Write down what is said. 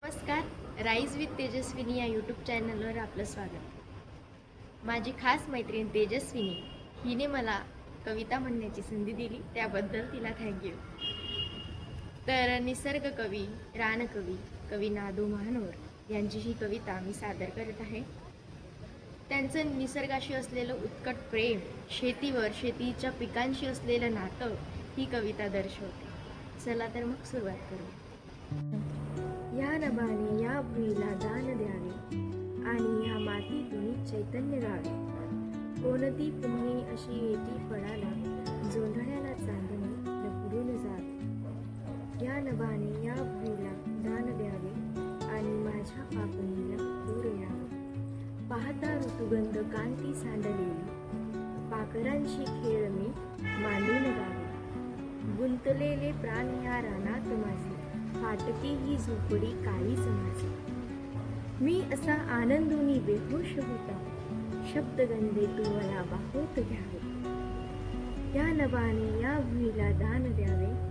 नमस्कार. Rise with Tejaswini या YouTube चॅनलवर आपलं स्वागत. माझी खास मैत्रीण तेजस्विनी हिने मला कविता म्हणण्याची संधी दिली, त्याबद्दल तिला थँक्यू. तर निसर्ग कवी, रानकवी, कवी नादू महानोर यांची ही कविता मी सादर करत आहे. त्यांचं निसर्गाशी असलेलं उत्कट प्रेम, शेतीवर, शेतीच्या पिकांशी असलेलं नातं ही कविता दर्शवते. चला तर मग सुरुवात करू. या नभाने या भुईला दान द्यावे आणि या मातीतून चैतन्य गावे. कोणती पुण्य अशी येती फळाला, जोंधळ्याला चांदणे लपडून जावे. या नभाने या भुईला दान द्यावे आणि माझ्या पापणीला दूर यावे. पाहता ऋतुगंध कांती सांडलेली, पाखरांशी खेळ मी मांडून गावे. गुंतलेले प्राण या रानात माझे, फाटकी ही झोपडी काळी समाजी. मी असा आनंदोनी बेहोश होता, शब्दगंधे तू मला वाहूत घ्यावे. या नभाने या भुईला दान द्यावे